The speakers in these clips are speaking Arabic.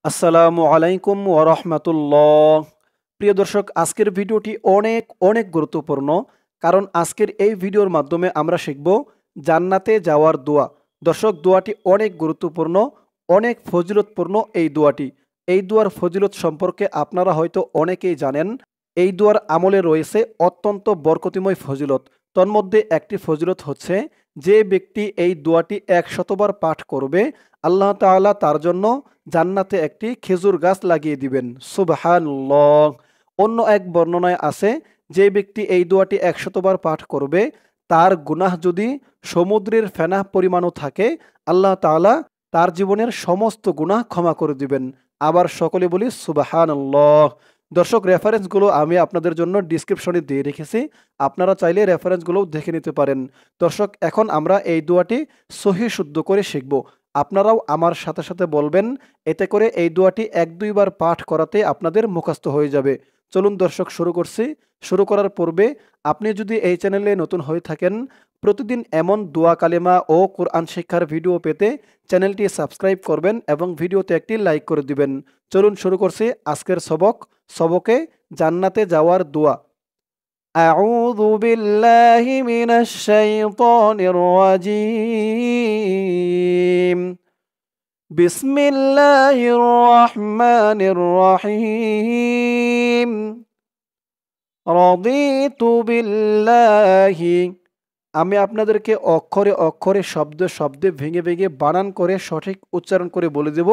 আসসালামু আলাইকুম ওয়া রাহমাতুল্লাহ। প্রিয় দর্শক, আজকের ভিডিওটি অনেক অনেক গুরুত্বপূর্ণ, কারণ আজকের এই ভিডিওর মাধ্যমে আমরা শিখব জান্নাতে যাওয়ার দোয়া। দর্শক, দোয়াটি অনেক গুরুত্বপূর্ণ, অনেক ফজিলতপূর্ণ এই দোয়াটি। এই দোয়ার ফজিলত সম্পর্কে আপনারা হয়তো অনেকেই জানেন। এই দোয়ার আমলে রয়েছে অত্যন্ত বরকতিময় ফজিলত। তন্মধ্যে একটি ফজিলত হচ্ছে, যে ব্যক্তি এই দোয়াটি ১০০বার পাঠ করবে, আল্লাহ তাআলা তার জন্য জান্নাতে একটি খেজুর গাছ লাগিয়ে দিবেন। সুবহানাল্লাহ। অন্য এক বর্ণনায় আছে, যে ব্যক্তি এই দোয়াটি ১০০বার পাঠ করবে, তার গুনাহ যদি সমুদ্রের ফেনা পরিমাণও থাকে, আল্লাহ তাআলা তার জীবনের সমস্ত গুনাহ ক্ষমা করে দিবেন। আবার সকলে বলি সুবহানাল্লাহ। দর্শক, রেফারেন্সগুলো আমি আপনাদের জন্য ডিসক্রিপশনে দিয়ে রেখেছি, আপনারা চাইলে রেফারেন্সগুলোও দেখে নিতে পারেন। দর্শক, এখন আমরা এই দোয়াটি সহি শুদ্ধ করে শিখব। আপনারাও আমার সাথে সাথে বলবেন, এতে করে এই দোয়াটি ১-২ বার পাঠ করাতে আপনাদের মুখস্থ হয়ে যাবে। চলুন দর্শক, শুরু করছি। শুরু করার পূর্বে আপনি যদি এই চ্যানেলে নতুন হয়ে থাকেন, প্রতিদিন এমন দোয়া কালেমা ও কোরআন শিক্ষার ভিডিও পেতে চ্যানেলটি সাবস্ক্রাইব করবেন এবং ভিডিওতে একটি লাইক করে দিবেন। চলুন শুরু করছি আজকের সবকে জান্নাতে যাওয়ার দোয়া। আউযু বিল্লাহি মিনাশ শাইতানির রাজীম। বিসমিল্লাহির রহমানির রহিম। রাদিতু বিল্লাহি। আমি আপনাদেরকে অক্ষরে অক্ষরে শব্দে শব্দে ভেঙে ভেঙে বানান করে সঠিক উচ্চারণ করে বলে দেব,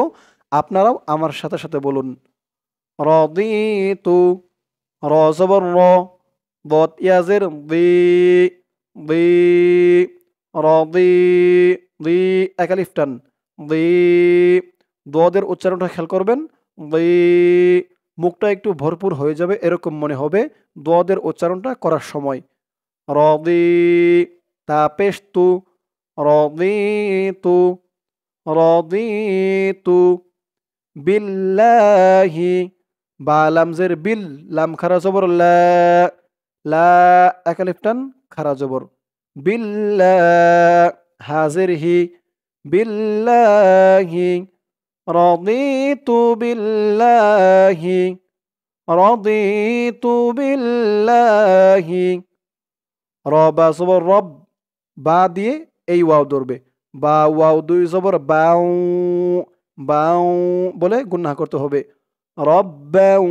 আপনারাও আমার সাথে সাথে বলুন। রাদিতু, র জবর র, দত ইয়াজের দি, দি, রাদি, দি, এক আলিফ টান, দি। দদের উচ্চারণটা খেয়াল করবেন। দি, মুখটা একটু ভরপুর হয়ে যাবে এরকম মনে হবে দদের উচ্চারণটা করার সময়। রদি, তা পেশ তু, রদিতু, রদিতু বিল্লাহি। বা লামজের বিল, লাম খারা জবর লা, লা, এক আলিফ টান, খারা জবর, বিল্লা, হাজের হি, বিল্লাহি। রাদিতু বিল্লাহি, রাদিতু বিল্লাহি। র বা জবর রব, বা দিয়ে এই ওয়াও ধরবে, বা ওয়াও দুই জবর বাউ, বাউ বলে গুন্না করতে হবে। রব্বাউ,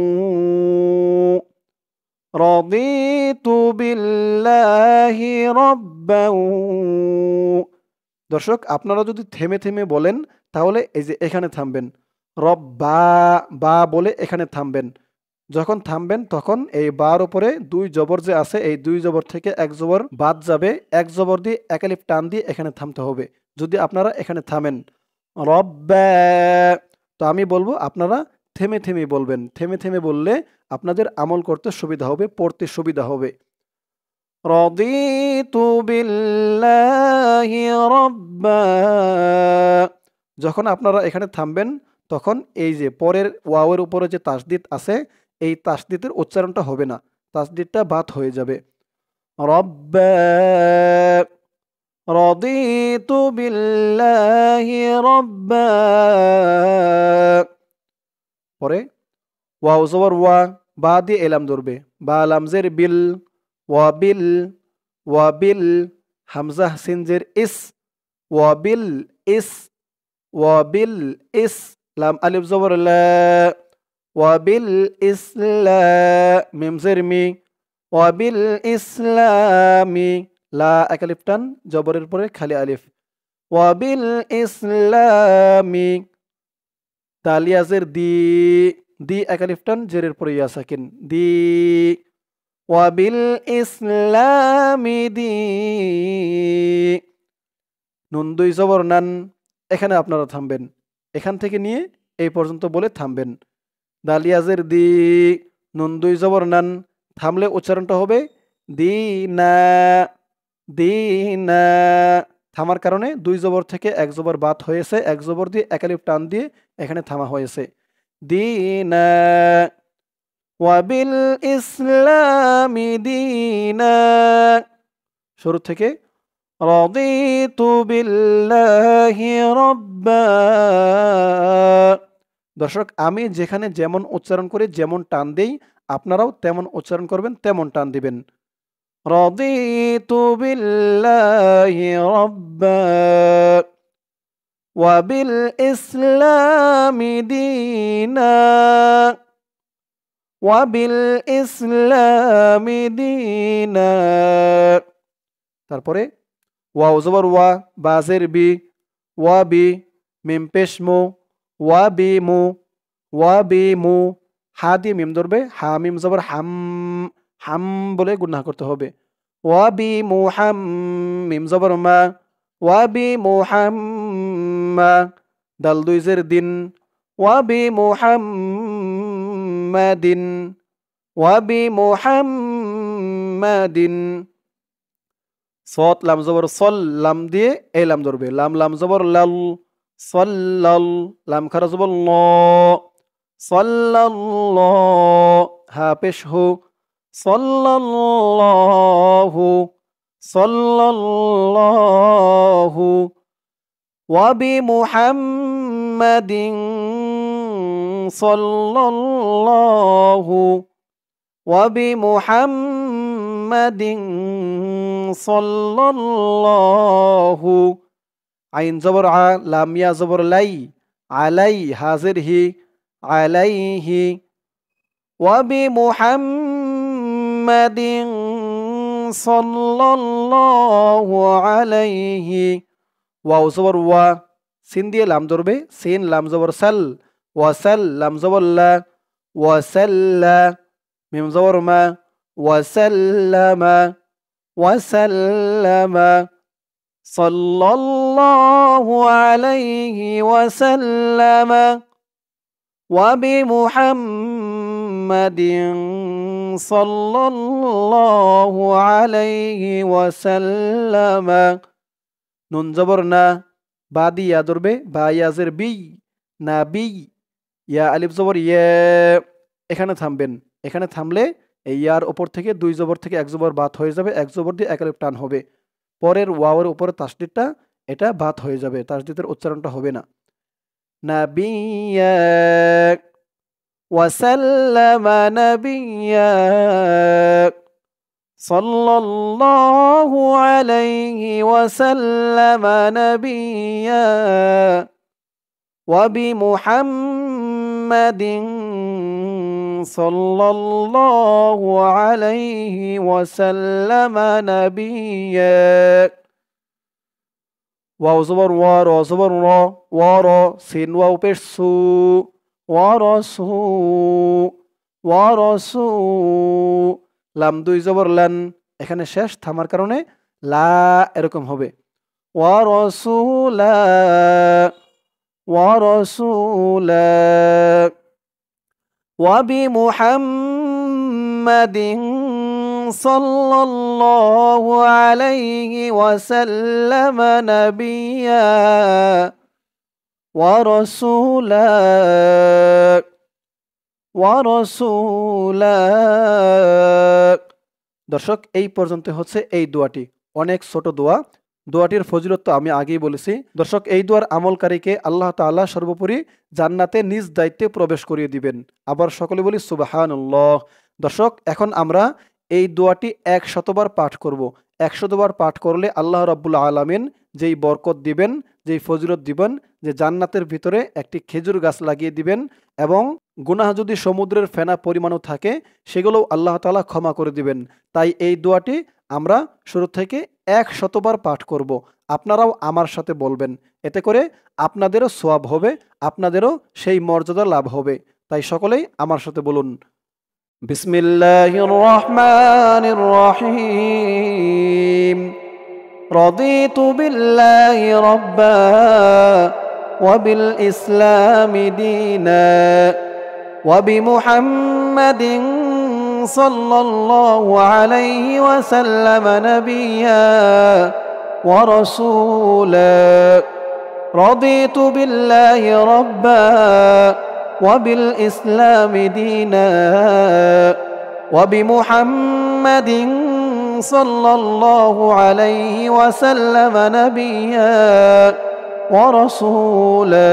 রাদিতু বিল্লাহি রব্বাউ। দর্শক, আপনারা যদি থেমে থেমে বলেন, তাহলে এই যে এখানে থামবেন। রব্বা, বা বলে এখানে থামবেন। যখন থামবেন তখন এই বার উপরে দুই জবর যে আছে, এই দুই জবর থেকে এক জবর বাদ যাবে, এক জবর দিয়ে এক আলিফ টান দিয়ে এখানে থামতে হবে। যদি আপনারা এখানে থামেন, রব্বা, তো আমি বলবো, আপনারা থেমে থেমে বলবেন। থেমে থেমে বললে আপনাদের আমল করতে সুবিধা হবে, পড়তে সুবিধা হবে। রদিতু বিল্লাহি রাব্বা। যখন আপনারা এখানে থামবেন, তখন এই যে পরের ওয়াওয়ের উপরে যে তাসদিদ আছে, এই তাসদিদের উচ্চারণটা হবে না, তাসদিদটা বাদ হয়ে যাবে। রব্বা, রদিতু বিল্লাহি রাব্বা। পরে ওয়াও জবর ওয়া, বা দিয়ে এলাম ধরবে, বা লামজের বিল, ওয়াবিল, ওয়াবিল, হামজা সিনজের ইস, ওয়াবিল ইস, ওয়াবিল ইস, লাম আলিফ জবর লা, ওয়াবিল ইসলা, মিমজের মি, ওয়াবিল ইসলামি, লা এক আলিফ টান, জবরের পরে খালি আলিফ, ওয়াবিল ইসলামি। তালিয়াজের দি, দি এক আলিফ টান, জেরের পরে ইয়া সাকিন, দি। ওয়াবিল ইসলামি দি। নুন দুই জবর নান, এখানে আপনারা থামবেন। এখান থেকে নিয়ে এই পর্যন্ত বলে থামবেন। দালিয়াজের দি, নুন দুই জবর নান, থামলে উচ্চারণটা হবে দিনা, দিনা। থামার কারণে দুই জবর থেকে এক জবর বাদ হয়েছে, এক জবর দিয়ে এক আলিফ টান দিয়ে এখানে থামা হয়েছে। দিনা, ওয়াবিল ইসলামি দিনা। শুরু থেকে রাদিতু বিল্লাহি রাব্বা। দর্শক আমি যেখানে যেমন উচ্চারণ করি যেমন টান দেই আপনারাও তেমন উচ্চারণ করবেন তেমন টান দিবেন। রাদিতু বিল্লাহি রাব্বা ওয়া বিল ইসলামি দীনা ওয়া বিল ইসলামি দীনা। তারপরে ওয়াও জবর ওয়া, বাজের বি, ওয়া বি, মিম পেশ মু, ওয়া বি মু, ওয়া বি মু। হা দিয়ে মিম ধরবে, হা মিম জবর হাম, হাম বলে গুনাহ করতে হবে। ওয়া বি মু হাম, মিম জবর মা, ওয়া বি মু হাম মা। দাল দুই জের দিন, ওয়া বি মু হাম দিন, ওয়া বি মু হাম দিন। সৎ লাম জবর সল, লাম দিয়ে এই লাম ধরবে, লাম লাম জবর লাল, সল্লাল, লাম খারা জবর ল, সল্লাল্লাহ। হা পেশ হু, সল্লাল্লাহু, সল্লাল্লাহু। ওয়া বি মুহাম্মাদিন সাল্লাল্লাহু, ওয়া বি মুহাম্মাদিন সাল্লাল্লাহু। আইন জবর আ, লাম ইয়া জবর লাই, আলাই, হাজির হি, আলাইহি। ওয়া বি মুহাম্মাদিন সাল্লাল্লাহু আলাইহি। ওয়াও জবর ওয়া, সিন দিয়ে লাম ধরবে, সিন লাম জবর সাল, ওয়াসাল, লাম জবর লা, ওয়াসাল্লা, মিম জবর মা, ওয়াসাল্লামা, ওয়াসাল্লামা। সাল্লাল্লাহু আলাইহি ওয়াসাল্লামা। ওয়া বি মুহাম্মাদিন সাল্লাল্লাহু আলাইহি ওয়াসাল্লামা। নুন জবর না, বা দিয়া ধরবে, বা ইয়াজের বি, না বি। ইয়া আলিফ জবর ইয়ে, এখানে থামবেন। এখানে থামলে এই ইয়ার উপর থেকে দুই জবর থেকে এক জবর বাদ হয়ে যাবে, এক জবর দিয়ে এক আলিফ টান হবে। পরের ওয়াওয়ের উপরে তাসদীদটা এটা বাদ হয়ে যাবে, তাসদীদের উচ্চারণটা হবে না। নাবিয়্যা ওয়া সাল্লামা নাবিয়্যা সাল্লাল্লাহু আলাইহি ওয়া সাল্লামা নাবিয়্যা ওয়া বি মুহাম্মাদিন সাল্লাল্লাহু আলাইহি ওয়া সাল্লামা নাবিয়্যা। ওয়াও জবর ওয়া, র জবর র, ওয়া র, সিন ওয়াও পেশ সু, ওয়া রাসু, ওয়া রাসু। লাম দুই জবর লান, এখানে শেষ, থামার কারণে লা এরকম হবে। ওয়া রাসূলা, ওয়া রাসূলা। ওয়া বি মুহাম্মাদিন সাল্লাল্লাহু আলাইহি ওয়া সাল্লামা নাবিয়্যা ওয়া রাসূলা, ওয়া রাসূলা। দর্শক এই পর্যন্ত হচ্ছে এই দোয়াটি, অনেক ছোট দোয়া। দোয়াটির ফজিলত তো আমি আগেই বলেছি। দর্শক এই দোয়ার আমলকারীকে আল্লাহ তাআলা সর্বোপরি জান্নাতে নিজ দায়িত্বে প্রবেশ করিয়ে দিবেন। আবার সকলে বলি সুবহানাল্লাহ। দর্শক এখন আমরা এই দোয়াটি ১০০ বার পাঠ করব। ১০০ বার পাঠ করলে আল্লাহ রাব্বুল আলামিন যেই বরকত দিবেন, যেই ফজিলত দিবেন, যে জান্নাতের ভিতরে একটি খেজুর গাছ লাগিয়ে দিবেন এবং গুনাহ যদি সমুদ্রের ফেনা পরিমাণও থাকে সেগুলোও আল্লাহ তাআলা ক্ষমা করে দিবেন। তাই এই দোয়াটি আমরা শুরু থেকে ১০০ বার পাঠ করব। আপনারাও আমার সাথে বলবেন, এতে করে আপনাদেরও সওয়াব হবে, আপনাদেরও সেই মর্যাদা লাভ হবে। তাই সকলেই আমার সাথে বলুন, বিসমিল্লাহির রহমানির রহিম। রাদিতু বিল্লাহি রাব্বা ওয়া বিল ইসলামি দীনা ওয়া বিমুহাম্মাদিন সাল্লাল্লাহু আলাইহি ওয়া সাল্লাম নাবিয়্যা ওয়া রাসূলা। রাদিতু বিল্লাহি রাব্বা ওয়া বিল ইসলামি দীনা ওয়া বিমুহাম্মাদিন সাল্লাল্লাহু আলাইহি ওয়া সাল্লাম নাবিয়্যা ওয়া রাসূলা।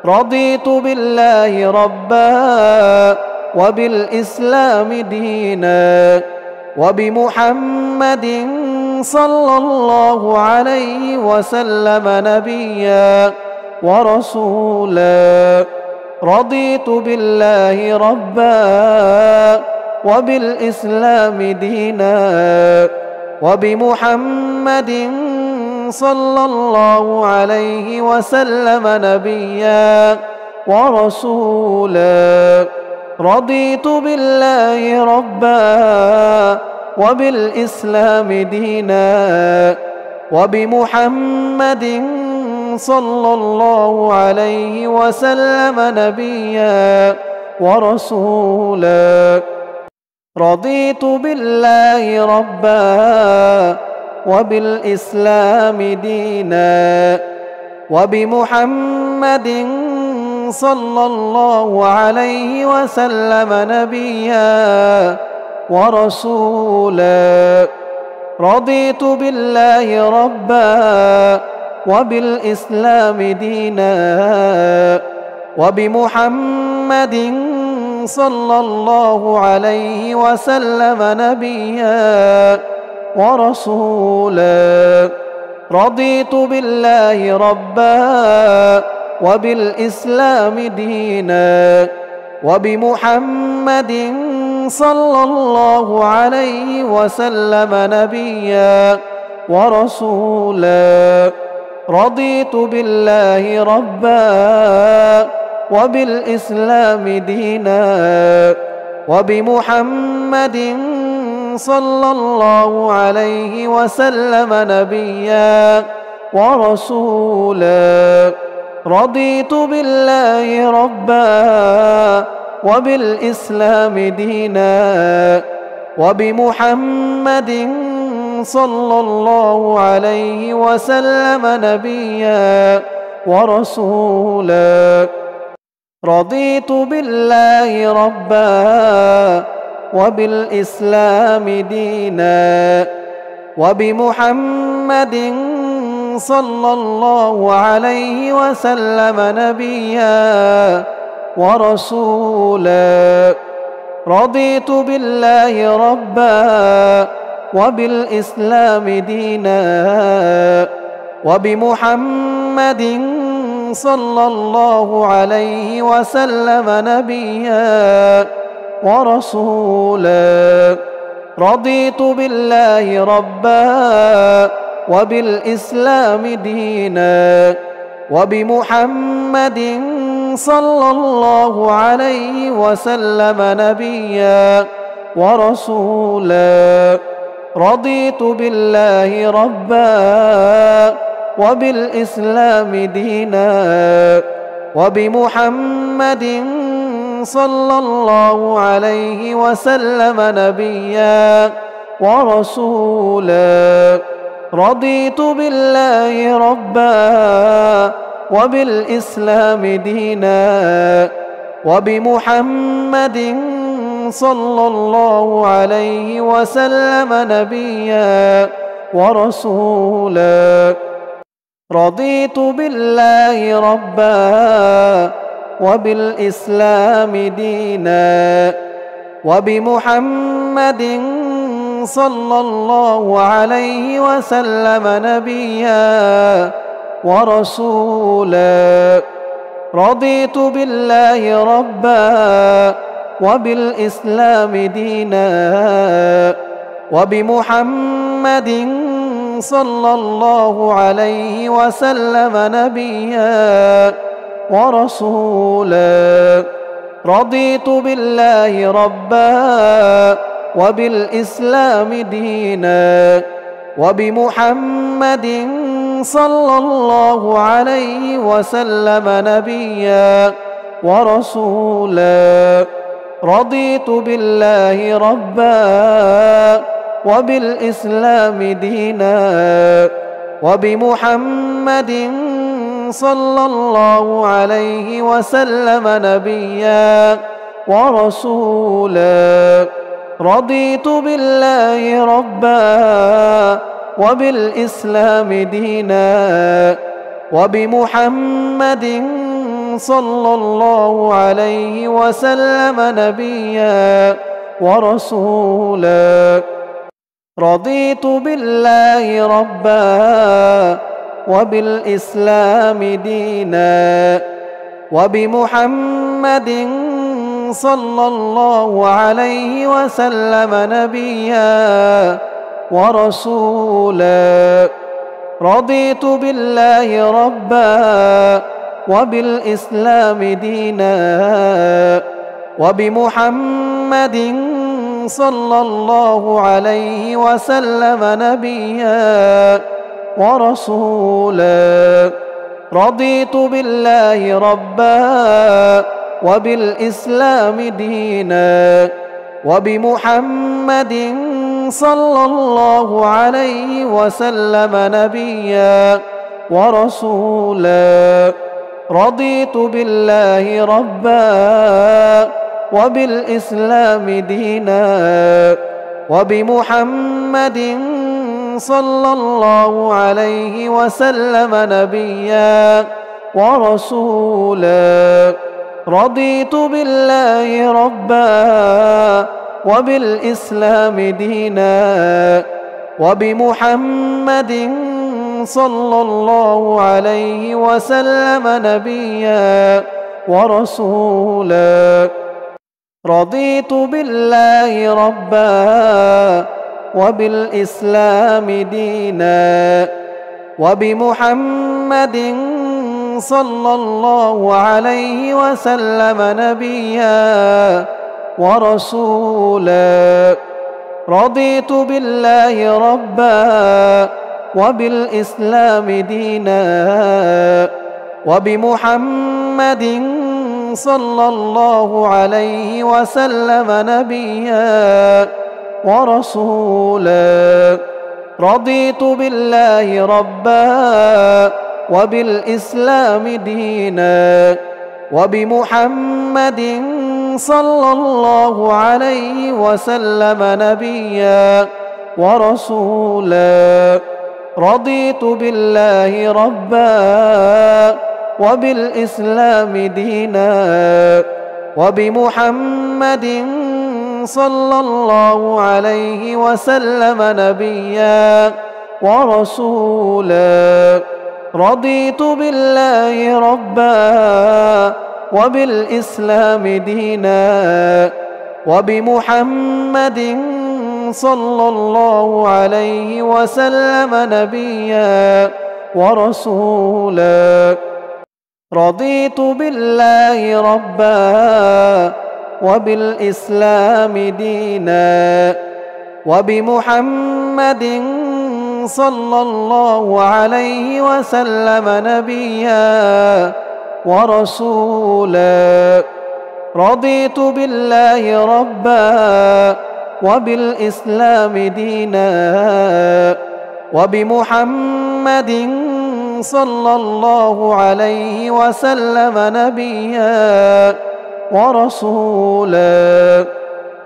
رضيت بالله ربا وبالإسلام دينا وبمحمد صلى الله عليه وسلم نبيا ورسولا رضيت بالله ربا وبالإسلام دينا وبمحمد صلى الله عليه وسلم نبيا ورسولا رضيت بالله ربا وبالإسلام دينا وبمحمد صلى الله عليه وسلم نبيا ورسولا رضيت بالله ربا وبالإسلام دينا وبمحمد صلى الله عليه وسلم نبيا ورسولا رضيت بالله ربا وبالإسلام دينا وبمحمد صلى الله عليه وسلم نبيا ورسولا رضيت بالله ربا وبالإسلام دينا وبمحمد صلى الله عليه وسلم نبيا ورسولا رضيت بالله ربا وبالإسلام دينا وبمحمد صلى الله عليه وسلم نبيا ورسولا رضيت بالله ربا وبالإسلام دينا وبمحمد صلى الله عليه وسلم نبيا ورسولا رضيت بالله ربا وبالإسلام دينا وبمحمد صلى الله عليه وسلم نبيا ورسولا رضيت بالله ربا وبالإسلام دينا وبمحمد صلى الله عليه وسلم نبيا ورسولا رضيت بالله ربا وبالإسلام دينا وبمحمد صلى الله عليه وسلم نبيا ورسولا رضيت بالله ربا وبالإسلام دينا وبمحمد صلى الله عليه وسلم نبيا ورسولا رضيت بالله ربا وبالإسلام دينا وبمحمد صلى الله عليه وسلم نبيا ورسولا رضيت بالله ربا وبالإسلام دينا وبمحمد صلى الله عليه وسلم نبيا ورسولا رضيت بالله ربا وبالإسلام دينا وبمحمد صلى الله عليه وسلم نبيا ورسولا رضيت بالله ربا وبالإسلام دينا وبمحمد صلى الله عليه وسلم نبيا ورسولا رضيت بالله ربا وبالإسلام دينا وبمحمد صلى الله عليه وسلم نبيا ورسولا رضيت بالله ربا وبالإسلام دينا وبمحمد صلى الله عليه وسلم نبيا ورسولا. رضيت بالله ربا وبالإسلام دينا وبمحمد صلى الله عليه وسلم نبيا ورسولا. رضيت بالله ربا وبالإسلام دينا وبمحمد صلى الله عليه وسلم نبيا ورسولا. رضيت بالله ربا وبالإسلام دينا وبمحمد صلى الله عليه وسلم نبيا ورسولا. رضيت بالله ربا وبالإسلام دينا وبمحمد صلى الله عليه وسلم نبيا ورسولا. رضيت بالله ربا وبالإسلام دينا وبمحمد صلى الله عليه وسلم نبيا ورسولا. رضيت بالله ربا وبالإسلام دينا وبمحمد صلى الله عليه وسلم نبيا ورسولا. رضيت بالله ربا وبالإسلام دينا وبمحمد صلى الله عليه وسلم نبيا ورسولا. رضيت بالله ربا وبالإسلام دينا وبمحمد صلى الله عليه وسلم نبيا ورسولا. رضيت بالله ربا وبالإسلام دينا وبمحمد صلى الله عليه وسلم نبيا ورسولا. رضيت بالله ربا وبالإسلام دينا وبمحمد صلى الله عليه وسلم نبيا ورسولا. رضيت بالله ربا وبالإسلام دينا وبمحمد صلى الله عليه وسلم نبيا ورسولا. رضيت بالله ربا وبالإسلام دينا وبمحمد صلى الله عليه وسلم نبيا ورسولا.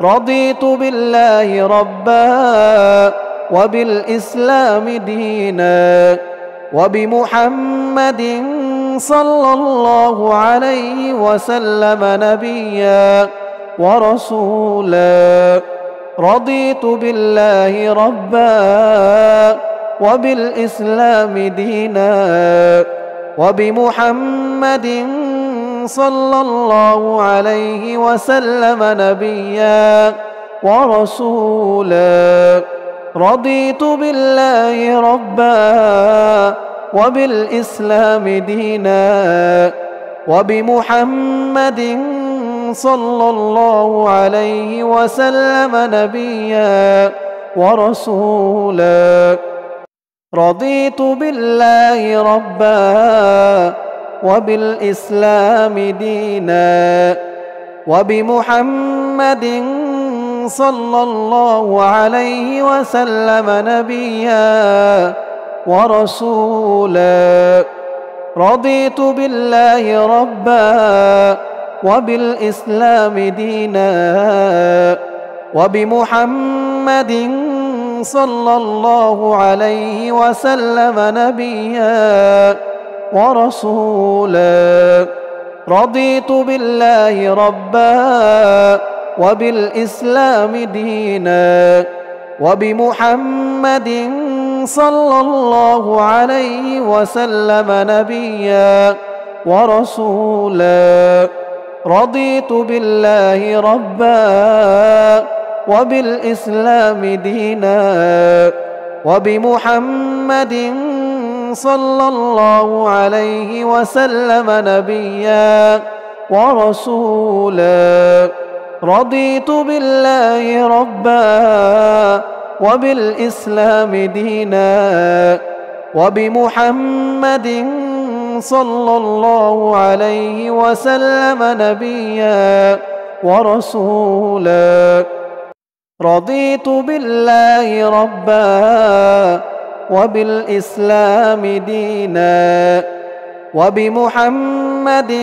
رضيت بالله ربا وبالإسلام دينا وبمحمد صلى الله عليه وسلم نبيا ورسولا. رضيت بالله ربا وبالإسلام دينا وبمحمد صلى الله عليه وسلم نبيا ورسولا. رضيت بالله ربا وبالإسلام دينا وبمحمد صلى الله عليه وسلم نبيا ورسولا. رضيت بالله ربا وبالإسلام دينا وبمحمد صلى الله عليه وسلم نبيا ورسولا. رضيت بالله ربا وبالإسلام دينا وبمحمد صلى الله عليه وسلم نبيا ورسولا. رضيت بالله ربا وبالإسلام دينا وبمحمد صلى الله عليه وسلم نبيا ورسولا. رضيت بالله ربا وبالإسلام دينا وبمحمد صلى الله عليه وسلم نبيا ورسولا. رضيت بالله ربا وبالإسلام دينا وبمحمد صلى الله عليه وسلم نبيا ورسولا. رضيت بالله ربا وبالإسلام دينا وبمحمد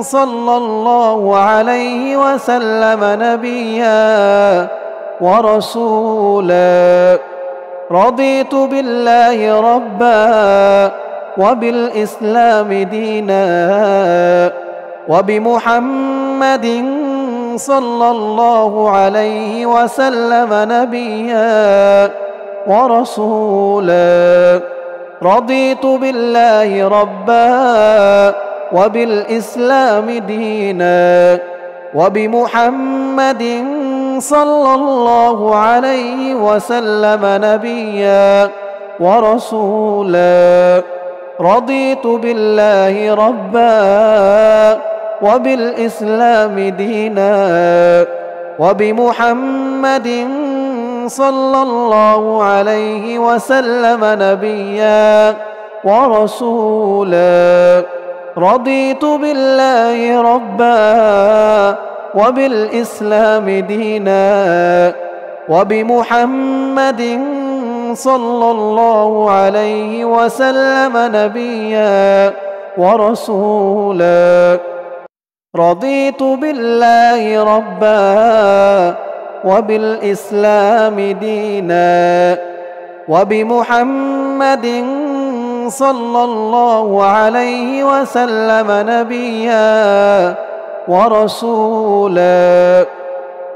صلى الله عليه وسلم نبيا ورسولا. رضيت بالله ربا وبالإسلام دينا وبمحمد صلى الله عليه وسلم نبيا ورسولا. رضيت بالله ربا وبالإسلام دينا وبمحمد صلى الله عليه وسلم نبيا ورسولا. رضيت بالله ربا وبالإسلام دينا وبمحمد صلى الله عليه وسلم نبيا ورسولا. رضيت بالله ربا وبالإسلام دينا وبمحمد صلى الله عليه وسلم نبيا ورسولا. رضيت بالله ربا وبالإسلام دينا وبمحمد صلى الله عليه وسلم نبيا ورسولا.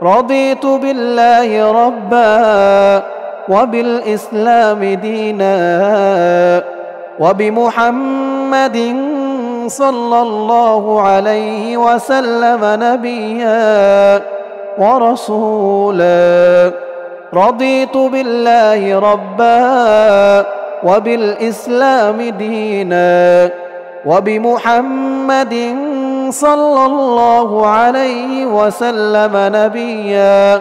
رضيت بالله ربا وبالإسلام دينا وبمحمد صلى الله عليه وسلم نبيا ورسولا. رضيت بالله ربا وبالإسلام دينا وبمحمد صلى الله عليه وسلم نبيا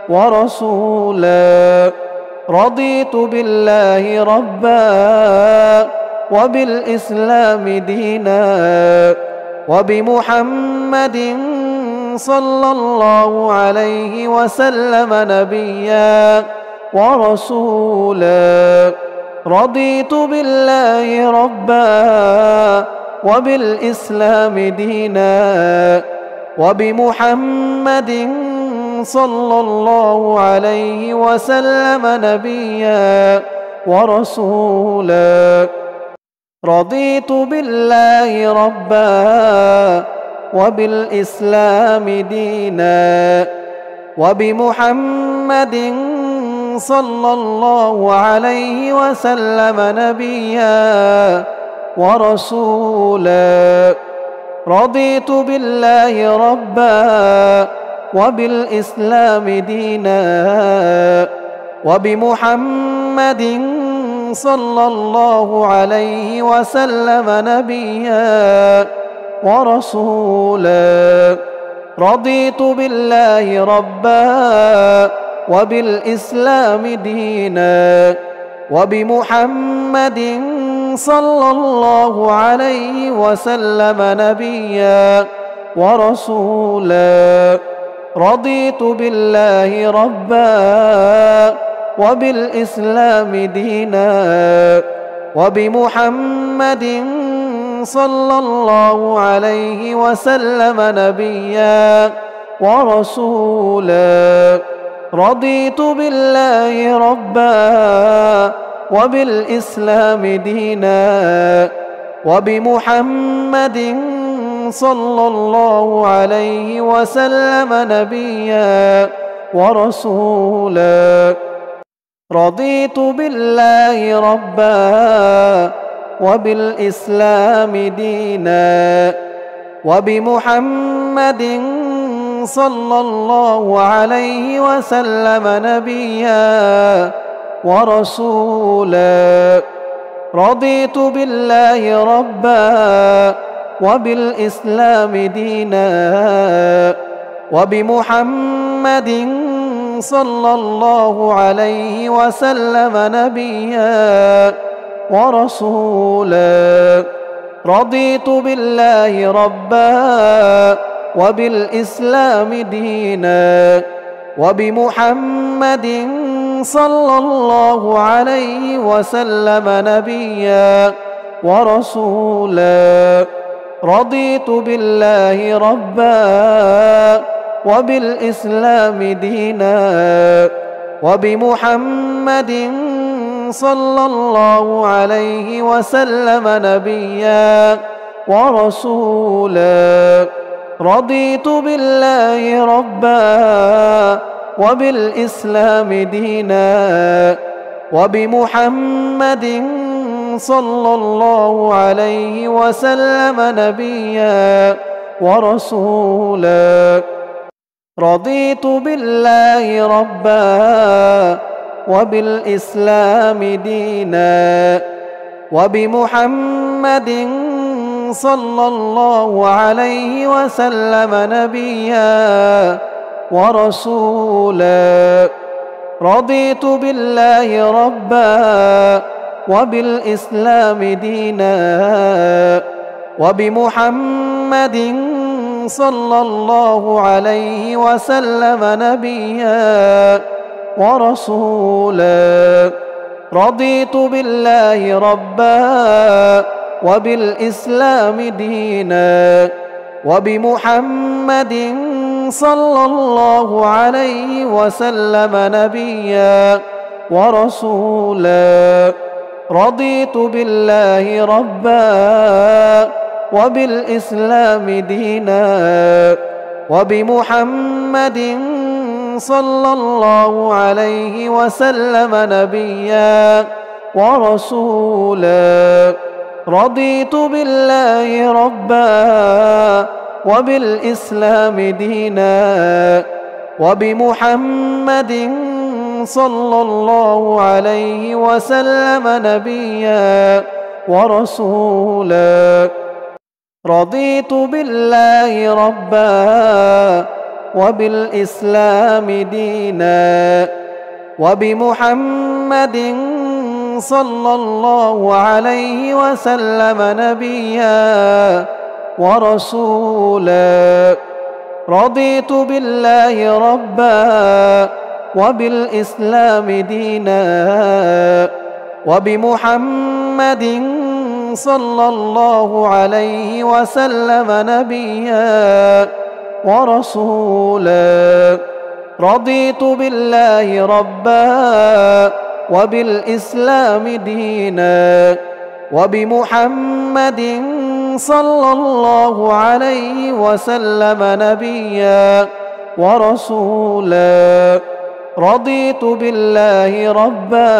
ورسولا. رضيت بالله ربا وبالإسلام دينا وبمحمد صلى الله عليه وسلم نبيا ورسولا. رضيت بالله ربا وبالإسلام دينا وبمحمد صلى الله عليه وسلم نبيا ورسولا. رضيت بالله ربا وبالإسلام دينا وبمحمد صلى الله عليه وسلم نبيا ورسولا. رضيت بالله ربا وبالإسلام دينا وبمحمد صلى الله عليه وسلم نبيا ورسولا. رضيت بالله ربا وبالإسلام دينا وبمحمد صلى الله عليه وسلم نبيا ورسولا. رضيت بالله ربا وبالإسلام دينا وبمحمد صلى الله عليه وسلم نبيا ورسولا. رضيت بالله ربا وبالإسلام دينا وبمحمد صلى الله عليه وسلم نبيا ورسولا. رضيت بالله ربا وبالإسلام دينا وبمحمد صلى الله عليه وسلم نبيا ورسولا. رضيت بالله ربا وبالإسلام دينا وبمحمد صلى الله عليه وسلم نبيا ورسولا. رضيت بالله ربا وبالإسلام دينا وبمحمد صلى الله عليه وسلم نبيا ورسولا. رضيت بالله ربا وبالإسلام دينا وبمحمد صلى الله عليه وسلم نبيا ورسولا. رضيت بالله ربا وبالإسلام دينا وبمحمد صلى الله عليه وسلم نبيا ورسولا. رضيت بالله ربا وبالإسلام دينا وبمحمد صلى الله عليه وسلم نبيا ورسولا. رضيت بالله ربا وبالإسلام دينا وبمحمد صلى الله عليه وسلم نبيا ورسولا. رضيت بالله ربا وبالإسلام دينا وبمحمد صلى الله عليه وسلم نبيا ورسولا. رضيت بالله ربا وبالإسلام دينا وبمحمد صلى الله عليه وسلم نبيا ورسولا. رضيت بالله ربا وبالإسلام دينا وبمحمد صلى الله عليه وسلم نبيا ورسولا. رضيت بالله ربا وبالإسلام دينا وبمحمد صلى الله عليه وسلم نبيا ورسولا. رضيت بالله ربا وبالإسلام دينا وبمحمد صلى الله عليه وسلم نبيا ورسولا. رضيت بالله ربا وبالإسلام دينا وبمحمد صلى الله عليه وسلم نبيا ورسولا. رضيت بالله ربا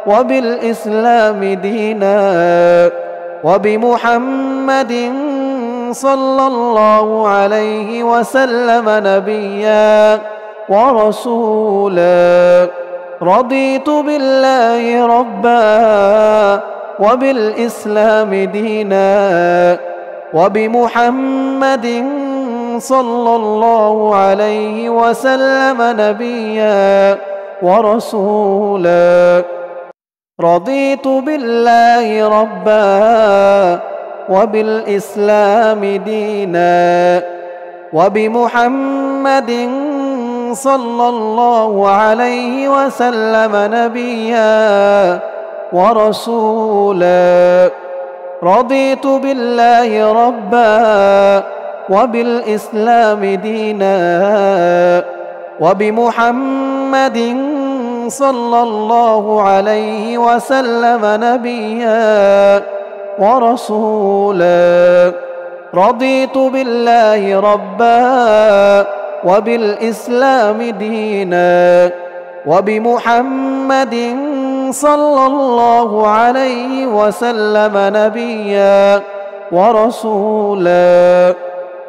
وبالإسلام دينا وبمحمد صلى الله عليه وسلم نبيا ورسولا. رضيت بالله ربا وبالإسلام دينا وبمحمد صلى الله عليه وسلم نبيا ورسولا. رضيت بالله ربا وبالإسلام دينا وبمحمد صلى الله عليه وسلم نبيا ورسولا. رضيت بالله ربا وبالإسلام دينا وبمحمد صلى الله عليه وسلم نبيا ورسولا. رضيت بالله ربا وبالإسلام دينا وبمحمد صلى الله عليه وسلم نبيا ورسولا.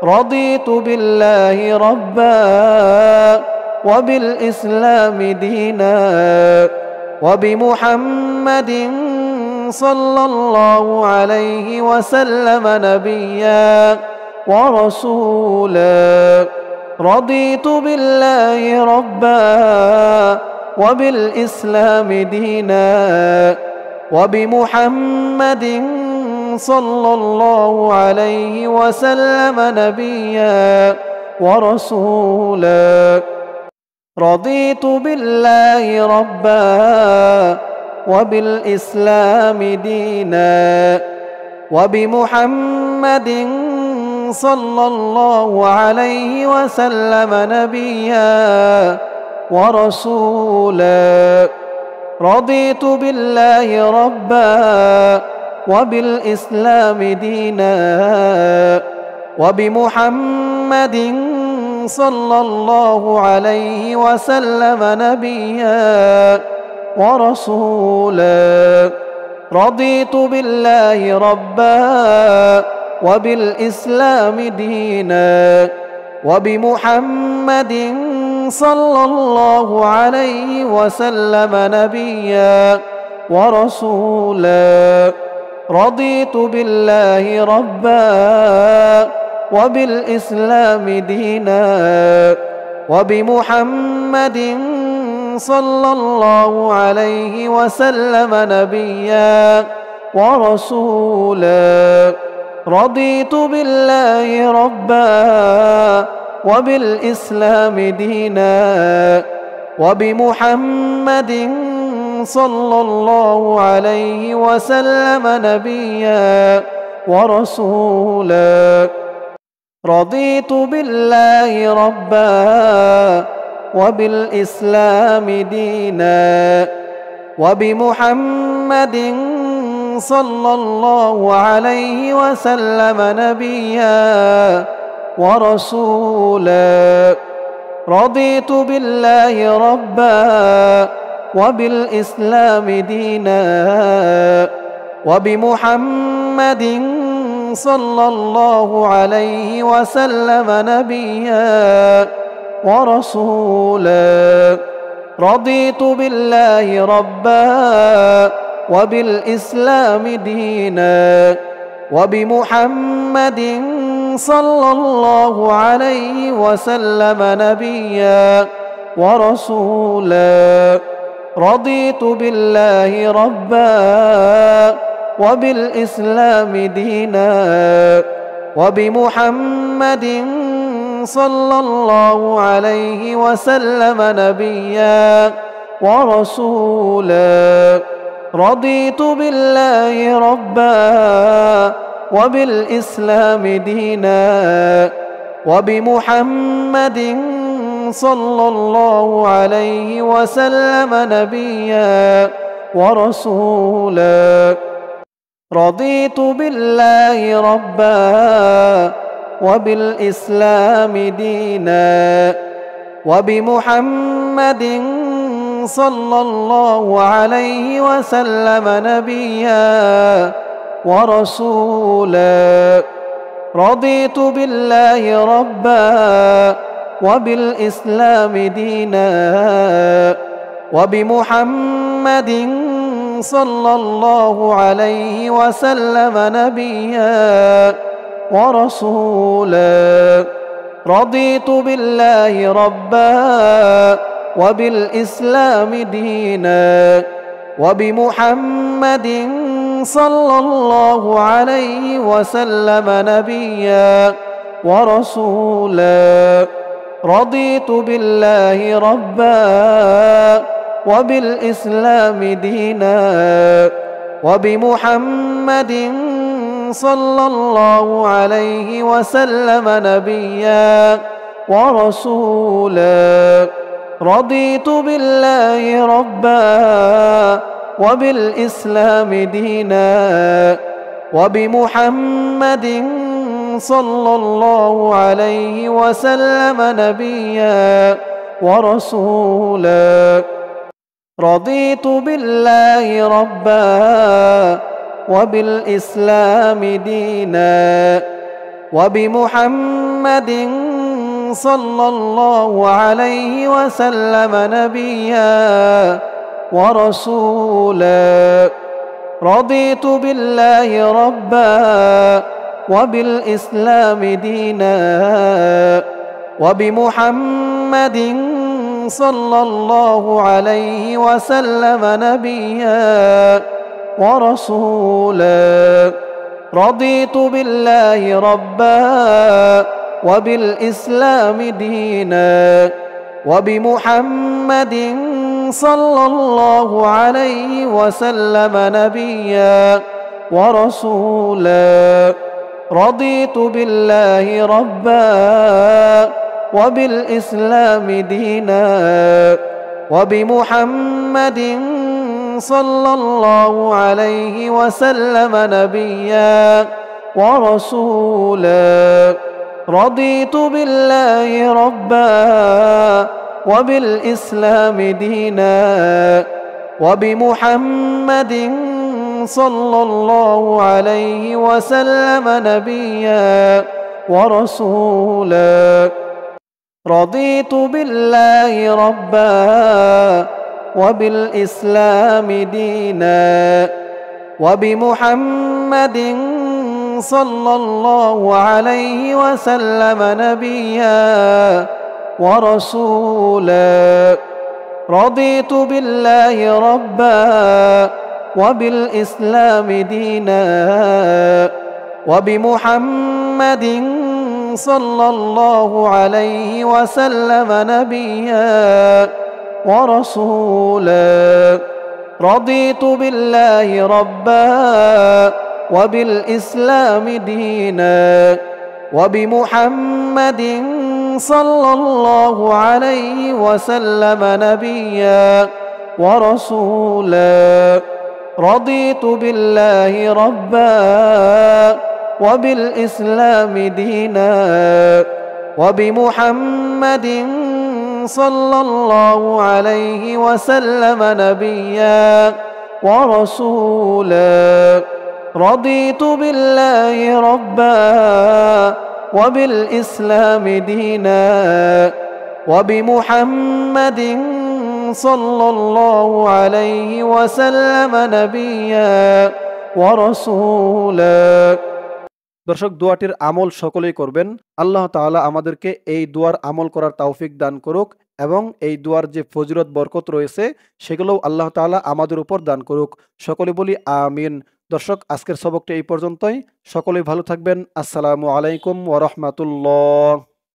رضيت بالله ربا وبالإسلام دينا وبمحمد صلى الله عليه وسلم نبيا ورسولا. رضيت بالله ربا وبالإسلام دينا وبمحمد صلى الله عليه وسلم نبيا ورسولا. رضيت بالله ربا وبالإسلام دينا وبمحمد صلى الله عليه وسلم نبيا ورسولا. رضيت بالله ربا وبالإسلام دينا وبمحمد صلى الله عليه وسلم نبيا ورسولا. رضيت بالله ربا وبالإسلام دينا وبمحمد صلى الله عليه وسلم نبيا ورسولا. رضيت بالله ربا وبالإسلام دينا وبمحمد صلى الله عليه وسلم نبيا ورسولا. رضيت بالله ربا وبالإسلام دينا وبمحمد صلى الله عليه وسلم نبيا ورسولا. رضيت بالله ربا وبالإسلام دينا وبمحمد صلى الله عليه وسلم نبيا ورسولا. رضيت بالله ربا وبالإسلام دينا وبمحمد صلى الله عليه وسلم نبيا ورسولا. رضيت بالله ربا وبالإسلام دينا وبمحمد صلى الله عليه وسلم نبيا ورسولا. رضيت بالله ربا وبالإسلام دينا وبمحمد صلى الله عليه وسلم نبيا ورسولا. رضيت بالله ربا وبالإسلام دينا وبمحمد صلى الله عليه وسلم نبيا ورسولا. رضيت بالله ربا وبالإسلام دينا وبمحمد صلى الله عليه وسلم نبيا ورسولا. رضيت بالله ربا وبالإسلام دينا وبمحمد صلى الله عليه وسلم نبيا ورسولا. رضيت بالله ربا وبالإسلام دينا وبمحمد صلى الله عليه وسلم نبيا ورسولا. رضيت بالله ربا وبالإسلام دينا وبمحمد صلى الله عليه وسلم نبيا ورسولا. رضيت بالله ربا وبالإسلام دينا وبمحمد صلى الله عليه وسلم نبيا ورسولا رضيت بالله ربا وبالإسلام دينا وبمحمد صلى الله عليه وسلم نبيا ورسولا رضيت بالله ربا وبالإسلام دينا وبمحمد صلى الله عليه وسلم نبيا ورسولا رضيت بالله ربا وبالإسلام دينا وبمحمد صلى الله عليه وسلم نبيا ورسولا رضيت بالله ربا وبالإسلام دينا وبمحمد صلى الله عليه وسلم نبيا ورسولا رضيت بالله ربا وبالإسلام دينا وبمحمد صلى الله عليه وسلم نبيا ورسولا رضيت بالله ربا وبالإسلام دينا وبمحمد صلى الله عليه وسلم نبيا ورسولا رضيت بالله ربا وبالإسلام دينا وبمحمد صلى الله عليه وسلم نبيا ورسولا رضيت بالله ربا وبالإسلام دينا وبمحمد صلى الله عليه وسلم نبيا ورسولا رضيت بالله ربا وبالإسلام دينا وبمحمد صلى الله عليه وسلم نبيا ورسولا رضيت بالله ربا وبالإسلام دينا وبمحمد صلى الله عليه وسلم نبيا ورسولا দর্শক দোয়াটির আমল সকলেই করবেন। আল্লাহ তাআলা আমাদেরকে এই দোয়ার আমল করার তৌফিক দান করুক এবং এই দোয়ার যে ফজিলত বরকত রয়েছে সেগুলোও আল্লাহ তাআলা আমাদের উপর দান করুক। সকলে বলি আমিন। দর্শক আজকের সবকটা এই পর্যন্তই। সকলেই ভালো থাকবেন। আসসালামু আলাইকুম ওয়া রাহমাতুল্লাহ।